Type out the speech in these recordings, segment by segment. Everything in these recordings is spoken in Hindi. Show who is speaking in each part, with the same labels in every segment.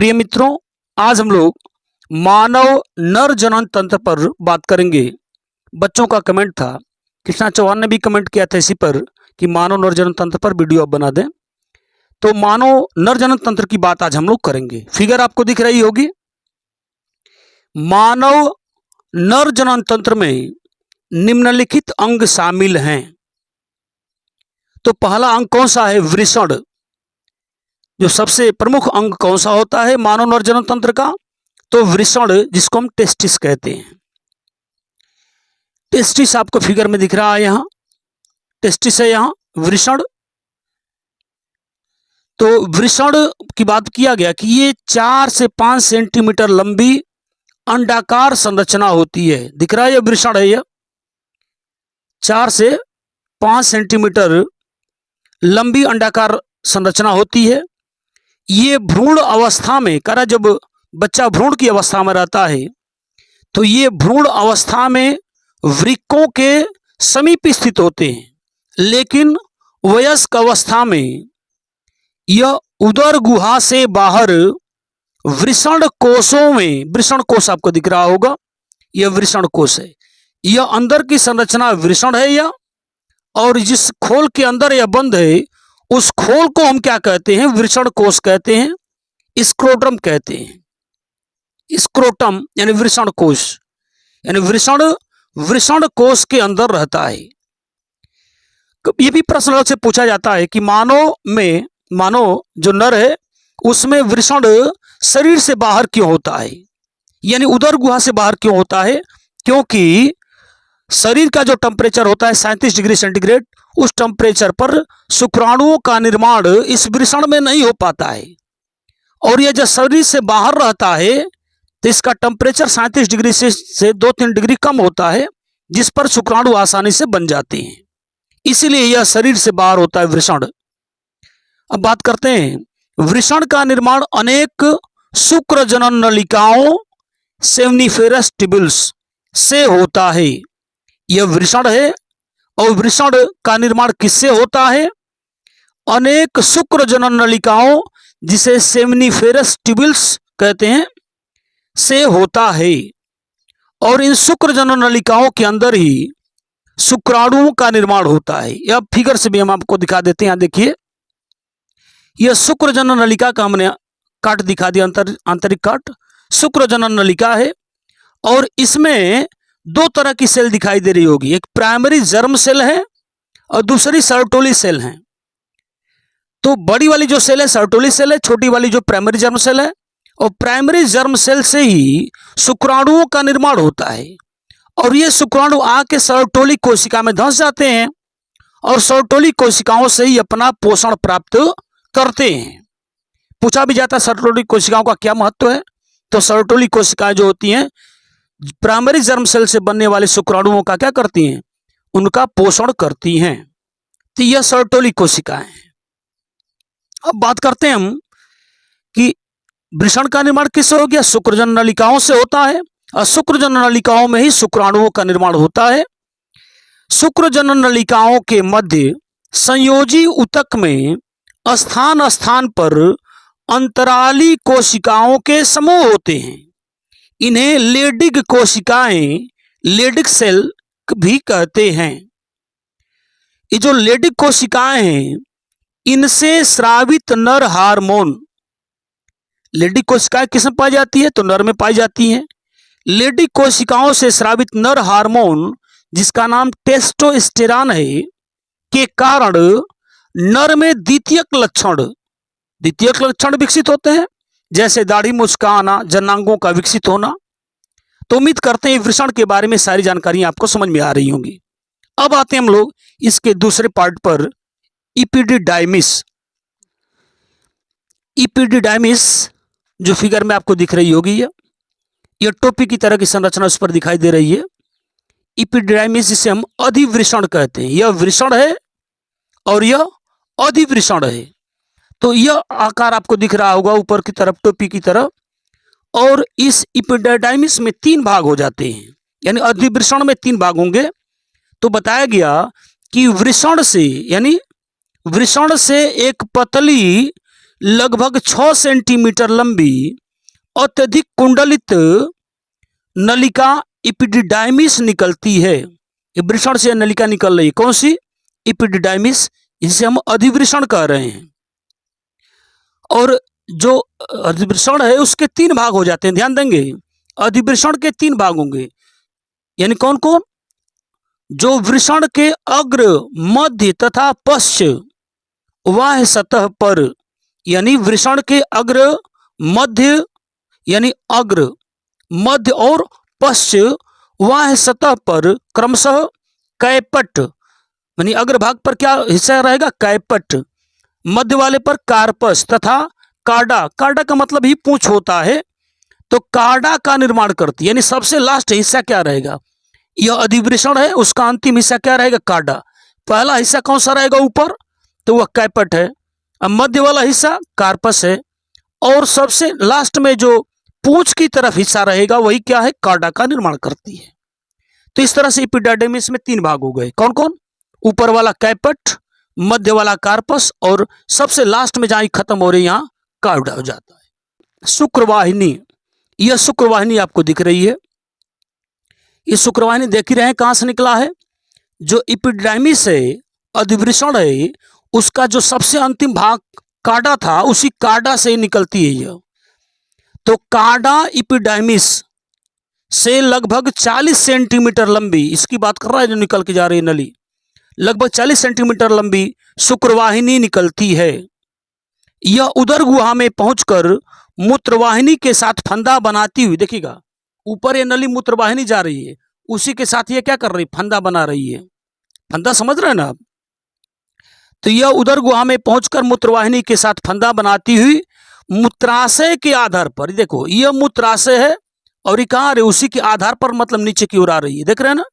Speaker 1: प्रिय मित्रों, आज हम लोग मानव नर जनन तंत्र पर बात करेंगे। बच्चों का कमेंट था, कृष्णा चौहान ने भी कमेंट किया था इसी पर कि मानव नर जनन तंत्र पर वीडियो आप बना दें। तो मानव नर जनन तंत्र की बात आज हम लोग करेंगे। फिगर आपको दिख रही होगी। मानव नर जनन तंत्र में निम्नलिखित अंग शामिल हैं। तो पहला अंग कौन सा है? वृषण। जो सबसे प्रमुख अंग कौन सा होता है मानव नर जनन तंत्र का? तो वृषण, जिसको हम टेस्टिस कहते हैं। टेस्टिस आपको फिगर में दिख रहा है, यहां टेस्टिस है, यहां वृषण। तो वृषण की बात किया गया कि ये 4 से 5 सेंटीमीटर लंबी अंडाकार संरचना होती है। दिख रहा है, ये वृषण है। यह 4 से 5 सेंटीमीटर लंबी अंडाकार संरचना होती है। ये भ्रूण अवस्था में, करा जब बच्चा भ्रूण की अवस्था में रहता है तो ये भ्रूण अवस्था में वृक्कों के समीप स्थित होते हैं, लेकिन वयस्क अवस्था में यह उदर गुहा से बाहर वृषण कोशों में, वृषण कोश आपको दिख रहा होगा, यह वृषण कोश है। यह अंदर की संरचना वृषण है यह, और जिस खोल के अंदर यह बंद है उस खोल को हम क्या कहते हैं? वृषण कोश कहते हैं, स्क्रोटम कहते हैं। स्क्रोटम यानी वृषण कोश, यानी वृषण कोश के अंदर रहता है। ये भी प्रश्न से पूछा जाता है कि मानव जो नर है उसमें वृषण शरीर से बाहर क्यों होता है, यानी उदर गुहा से बाहर क्यों होता है? क्योंकि शरीर का जो टेम्परेचर होता है 37 डिग्री सेंटीग्रेड, उस टेम्परेचर पर शुक्राणुओं का निर्माण इस वृषण में नहीं हो पाता है। और यह जब शरीर से बाहर रहता है तो इसका टेम्परेचर 37 डिग्री से 2-3 डिग्री कम होता है, जिस पर शुक्राणु आसानी से बन जाते हैं। इसीलिए यह शरीर से बाहर होता है वृषण। अब बात करते हैं, वृषण का निर्माण अनेक शुक्र जनन नलिकाओं सेमनीफेरस ट्यूब्यूल्स से होता है। यह वृषण है, और वृषण का निर्माण किससे होता है? अनेक शुक्र जनन नलिकाओं, जिसे सेमनीफेरस ट्यूब्यूल्स कहते हैं, से होता है। और इन शुक्र जनन नलिकाओं के अंदर ही शुक्राणुओं का निर्माण होता है। यह फिगर से भी हम आपको दिखा देते हैं। यहाँ देखिए, यह शुक्र जनन नलिका का हमने काट दिखा दिया, आंतरिक काट शुक्र जनन नलिका है। और इसमें 2 तरह की सेल दिखाई दे रही होगी, एक प्राइमरी जर्म सेल है और दूसरी सर्टोली सेल है। तो बड़ी वाली जो सेल है सर्टोली सेल है, छोटी वाली जो प्राइमरी जर्म सेल है। और प्राइमरी जर्म सेल से ही शुक्राणुओं का निर्माण होता है, और ये शुक्राणु आके सर्टोली कोशिका में धंस जाते हैं और सर्टोली कोशिकाओं से ही अपना पोषण प्राप्त करते हैं। पूछा भी जाता है सर्टोली कोशिकाओं का क्या महत्व है? तो सर्टोली कोशिकाएं जो होती हैं प्राइमरी जर्म सेल से बनने वाले शुक्राणुओं का क्या करती हैं? उनका पोषण करती हैं। तो यह सर्टोली कोशिकाएं हैं। अब बात करते हैं हम कि वृषण का निर्माण किससे हो गया? शुक्रजनन नलिकाओं से होता है, और शुक्रजनन नलिकाओं में ही शुक्राणुओं का निर्माण होता है। शुक्रजनन नलिकाओं के मध्य संयोजी ऊतक में स्थान स्थान पर अंतराली कोशिकाओं के समूह होते हैं। इन्हें लेडिग कोशिकाएं, लेडिग सेल भी कहते हैं। ये जो लेडिग कोशिकाएं हैं, इनसे स्रावित नर हार्मोन, लेडिग कोशिकाएं किस में पाई जाती है? तो नर में पाई जाती हैं। लेडिग कोशिकाओं से स्रावित नर हार्मोन, जिसका नाम टेस्टोस्टेरॉन है, के कारण नर में द्वितीयक लक्षण विकसित होते हैं, जैसे दाढ़ी मूंछ आना, जनांगों का विकसित होना। तो उम्मीद करते हैं वृषण के बारे में सारी जानकारी आपको समझ में आ रही होंगी। अब आते हैं हम लोग इसके दूसरे पार्ट पर, इपिडिडाइमिस। इपिडिडाइमिस जो फिगर में आपको दिख रही होगी, यह टोपी की तरह की संरचना उस पर दिखाई दे रही है। इपिडिडाइमिस, जिसे हम अधिवृषण कहते हैं, यह वृषण है और यह अधिवृषण है। तो यह आकार आपको दिख रहा होगा ऊपर की तरफ टोपी की तरह। और इस इपिडिडाइमिस में 3 भाग हो जाते हैं, यानी अधिवृषण में 3 भाग होंगे। तो बताया गया कि वृषण से, यानी वृषण से एक पतली लगभग 6 सेंटीमीटर लंबी अत्यधिक कुंडलित नलिका एपिडिडाइमिस निकलती है। ये वृषण से नलिका निकल रही है, कौन सी? एपिडिडाइमिस, जिसे हम अधिवृषण कह रहे हैं। और जो अधिवृषण है उसके 3 भाग हो जाते हैं, ध्यान देंगे। अधिवृषण के 3 भाग होंगे, यानी कौन कौन? जो वृषण के अग्र, मध्य तथा पश्च वाह्य सतह पर, यानी वृषण के अग्र, मध्य यानी अग्र, मध्य और पश्च वाह्य सतह पर क्रमशः कैपट, यानी अग्रभाग पर क्या हिस्सा रहेगा? कैपट, मध्य वाले पर कार्पस तथा कार्डा, कार्डा का मतलब ही पूंछ होता है, तो कार्डा का निर्माण करती है। यानी सबसे लास्ट हिस्सा क्या रहेगा? यह अधिवृषण है, उसका अंतिम हिस्सा क्या रहेगा? कार्डा। पहला हिस्सा कौन सा रहेगा ऊपर? तो वह कैपट है। अब मध्य वाला हिस्सा कार्पस है, और सबसे लास्ट में जो पूंछ की तरफ हिस्सा रहेगा वही क्या है? कार्डा का निर्माण करती है। तो इस तरह से एपिडाइडिमिस में 3 भाग हो गए, कौन कौन? ऊपर वाला कैपट, मध्य वाला कार्पस, और सबसे लास्ट में जहां खत्म हो रही है यहां कार्डा हो जाता है। शुक्रवाहिनी, यह शुक्रवाहिनी आपको दिख रही है। ये शुक्रवाहिनी देख ही रहे हैं कहां से निकला है? जो एपिडाइमिस है, अधिवृषण है, उसका जो सबसे अंतिम भाग कार्डा था, उसी कार्डा से निकलती है यह। तो कार्डा एपिडाइमिस से लगभग 40 सेंटीमीटर लंबी, इसकी बात कर रहा है जो निकल के जा रही है नली, लगभग 40 सेंटीमीटर लंबी शुक्रवाहिनी निकलती है। यह उदर गुहा में पहुंचकर मूत्रवाहिनी के साथ फंदा बनाती हुई, देखिएगा ऊपर ये नली मूत्रवाहिनी जा रही है, उसी के साथ ये क्या कर रही? फंदा बना रही है। फंदा समझ रहे हैं ना आप? तो यह उदर गुहा में पहुंचकर मूत्रवाहिनी के साथ फंदा बनाती हुई मूत्राशय के आधार पर, देखो यह मूत्राशय है और ये कहां आ रही है? उसी के आधार पर, मतलब नीचे की ओर आ रही है, देख रहे हैं ना?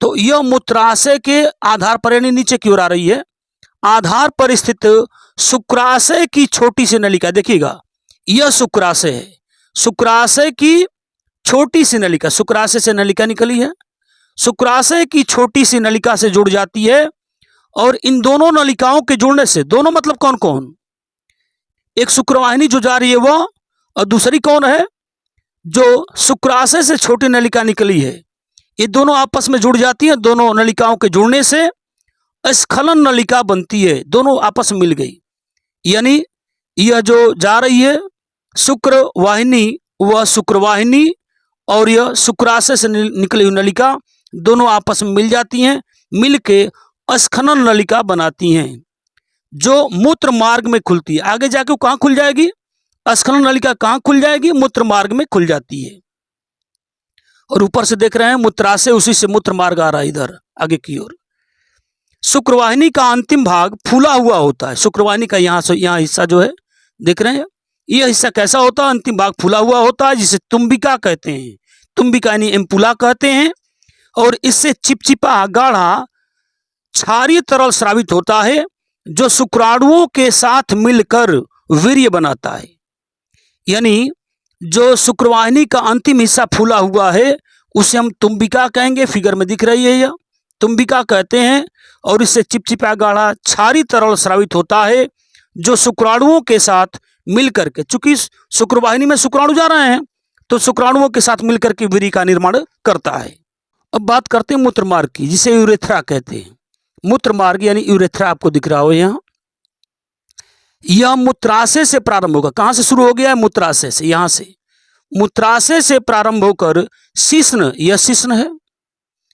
Speaker 1: तो यह मूत्राशय के आधार पर यानी नीचे की ओर आ रही है। आधार पर स्थित शुक्राशय की छोटी सी नलिका, देखिएगा यह शुक्राशय है, शुक्राशय की छोटी सी नलिका, शुक्राशय से नलिका निकली है, शुक्राशय की छोटी सी नलिका से जुड़ जाती है। और इन दोनों नलिकाओं के जुड़ने से, दोनों मतलब कौन कौन? एक शुक्रवाहिनी जो जा रही है वह, और दूसरी कौन है? जो शुक्राशय से छोटी नलिका निकली है, ये दोनों आपस में जुड़ जाती है। दोनों नलिकाओं के जुड़ने से स्खलन नलिका बनती है, दोनों आपस में मिल गई। यानी यह जो जा रही है शुक्रवाहिनी, वह शुक्रवाहिनी और यह शुक्राशय से निकली हुई नलिका दोनों आपस में मिल जाती हैं, मिलके स्खलन नलिका बनाती हैं, जो मूत्र मार्ग में खुलती है। आगे जाके वो कहाँ खुल जाएगी? स्खलन नलिका कहाँ खुल जाएगी? मूत्र मार्ग में खुल जाती है। और ऊपर से देख रहे हैं मूत्राशय, उसी से मूत्र मार्ग आ रहा है इधर आगे की ओर। शुक्रवाहिनी का अंतिम भाग फूला हुआ होता है। शुक्रवाहिनी का यहाँ से यहाँ हिस्सा जो है देख रहे हैं, यह हिस्सा कैसा होता है? अंतिम भाग फूला हुआ होता है, जिसे तुम्बिका कहते हैं। तुम्बिका यानी एम्पुला कहते हैं। और इससे चिपचिपा गाढ़ा क्षारीय तरल स्रावित होता है, जो शुक्राणुओं के साथ मिलकर वीर्य बनाता है। यानी जो शुक्रवाहिनी का अंतिम हिस्सा फूला हुआ है उसे हम तुम्बिका कहेंगे, फिगर में दिख रही है यह, तुम्बिका कहते हैं। और इससे चिपचिपा गाढ़ा क्षारीय तरल स्रावित होता है, जो शुक्राणुओं के साथ मिलकर के, चूंकि शुक्रवाहिनी में शुक्राणु जा रहे हैं तो शुक्राणुओं के साथ मिलकर के वीर्य का निर्माण करता है। अब बात करते हैं मूत्र मार्ग की, जिसे यूरेथ्रा कहते हैं। मूत्र मार्ग यानी यूरेथ्रा आपको दिख रहा हो यहाँ, यह मूत्राशय से प्रारंभ होगा। कहां से शुरू हो गया है? मूत्राशय से। यहां से मूत्राशय से प्रारंभ होकर शिश्न, यह शिश्न है,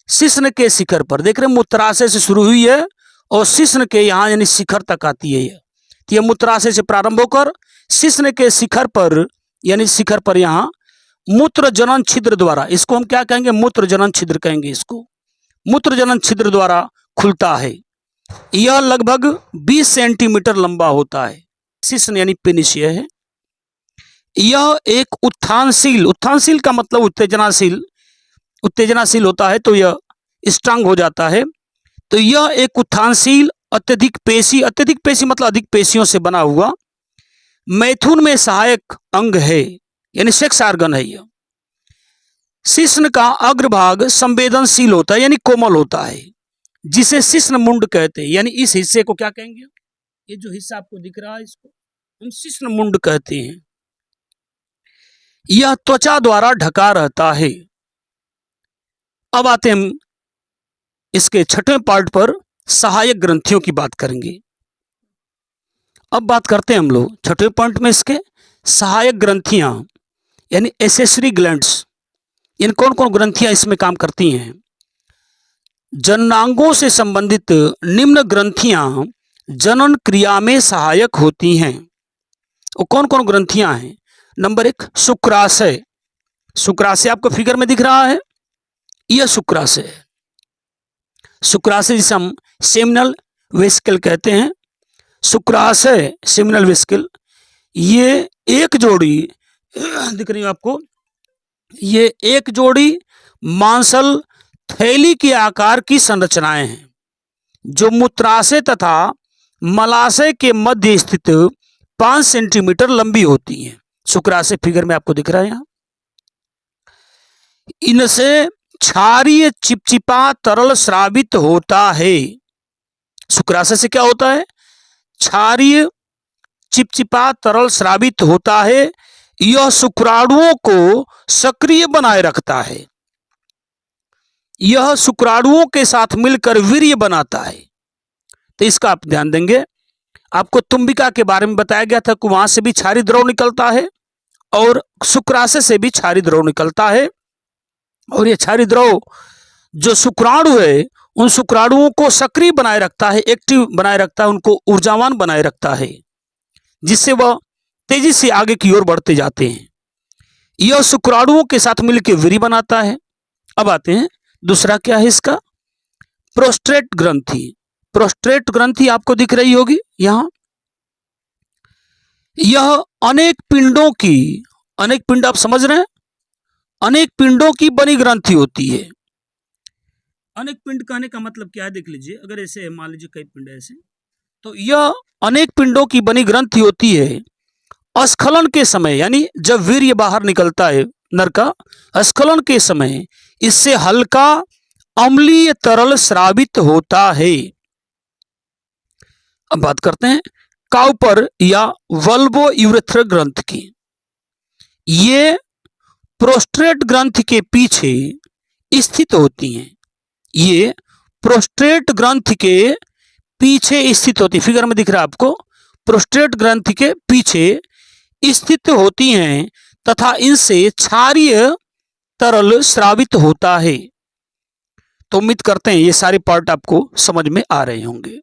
Speaker 1: शिश्न के शिखर पर, देख रहे हैं मूत्राशय से शुरू हुई है और शिश्न के यहाँ यानी शिखर तक आती है यह। तो यह मूत्राशय से प्रारंभ होकर शिश्न के शिखर पर, यानी शिखर पर यहाँ मूत्र जनन छिद्र द्वारा, इसको हम क्या कहेंगे? मूत्र जनन छिद्र कहेंगे इसको। मूत्र जनन छिद्र द्वारा खुलता है। यह लगभग 20 सेंटीमीटर लंबा होता है। शिश्न यानी पेनिस यह है। यह एक उत्थानशील, उत्थानशील का मतलब उत्तेजनाशील, उत्तेजनाशील होता है तो यह स्ट्रांग हो जाता है। तो यह एक उत्थानशील अत्यधिक पेशी, अत्यधिक पेशी मतलब अधिक पेशियों से बना हुआ मैथुन में सहायक अंग है, यानी सेक्स आर्गन है यह। शिश्न का अग्रभाग संवेदनशील होता है, यानी कोमल होता है, जिसे शिश्न मुंड कहते हैं। यानी इस हिस्से को क्या कहेंगे? ये जो हिस्सा आपको दिख रहा है इसको हम शिश्न मुंड कहते हैं। यह त्वचा द्वारा ढका रहता है। अब आते हम इसके छठवें पार्ट पर, सहायक ग्रंथियों की बात करेंगे। अब बात करते हैं हम लोग छठवें पॉइंट में इसके सहायक ग्रंथियां यानी एसेसरी ग्लैंड्स। इन कौन कौन ग्रंथियां इसमें काम करती हैं? जननांगों से संबंधित निम्न ग्रंथियां जनन क्रिया में सहायक होती हैं। वो कौन कौन ग्रंथियां हैं? नंबर 1 शुक्राशय। शुक्राशय आपको फिगर में दिख रहा है, यह शुक्राशय है। शुक्राशय जिसे हम सेमिनल वेसिकल कहते हैं। शुक्राशय सेमिनल वेसिकल, ये एक जोड़ी दिख रही है आपको, ये एक जोड़ी मांसल थैली के आकार की संरचनाएं हैं जो मूत्राशय तथा मलाशय के मध्य स्थित 5 सेंटीमीटर लंबी होती हैं। शुक्राशय फिगर में आपको दिख रहा है यहां। इनसे क्षारीय चिपचिपा तरल स्रावित होता है। शुक्राशय से क्या होता है? क्षारीय चिपचिपा तरल स्रावित होता है। यह शुक्राणुओं को सक्रिय बनाए रखता है। यह शुक्राणुओं के साथ मिलकर वीर्य बनाता है। तो इसका आप ध्यान देंगे। आपको तुम्बिका के बारे में बताया गया था कि वहां से भी क्षारीय द्रव निकलता है और शुक्राशय से भी क्षारीय द्रव निकलता है। और ये क्षारीय द्रव जो शुक्राणु है उन शुक्राणुओं को सक्रिय बनाए रखता है, एक्टिव बनाए रखता है, उनको ऊर्जावान बनाए रखता है, जिससे वह तेजी से आगे की ओर बढ़ते जाते हैं। यह शुक्राणुओं के साथ मिलकर वीर्य बनाता है। अब आते हैं दूसरा, क्या है इसका? प्रोस्टेट ग्रंथि। प्रोस्टेट ग्रंथि आपको दिख रही होगी यहां। यह अनेक पिंड आप समझ रहे हैं, अनेक पिंडों की बनी ग्रंथि होती है। अनेक पिंड कहने का मतलब क्या है देख लीजिए। अगर ऐसे मान लीजिए कई पिंड ऐसे, तो यह अनेक पिंडों की बनी ग्रंथि होती है। स्खलन के समय यानी जब वीर्य बाहर निकलता है नर का, स्खलन के समय इससे हल्का अम्लीय तरल स्रावित होता है। अब बात करते हैं काउपर या वल्बो यूरेथ्रल ग्रंथ की। ये प्रोस्टेट ग्रंथ के पीछे स्थित होती हैं। ये प्रोस्टेट ग्रंथ के पीछे स्थित होती है। फिगर में दिख रहा है आपको, प्रोस्टेट ग्रंथ के पीछे स्थित होती हैं तथा इनसे क्षारीय तरल स्रावित होता है। तो उम्मीद करते हैं ये सारे पार्ट आपको समझ में आ रहे होंगे।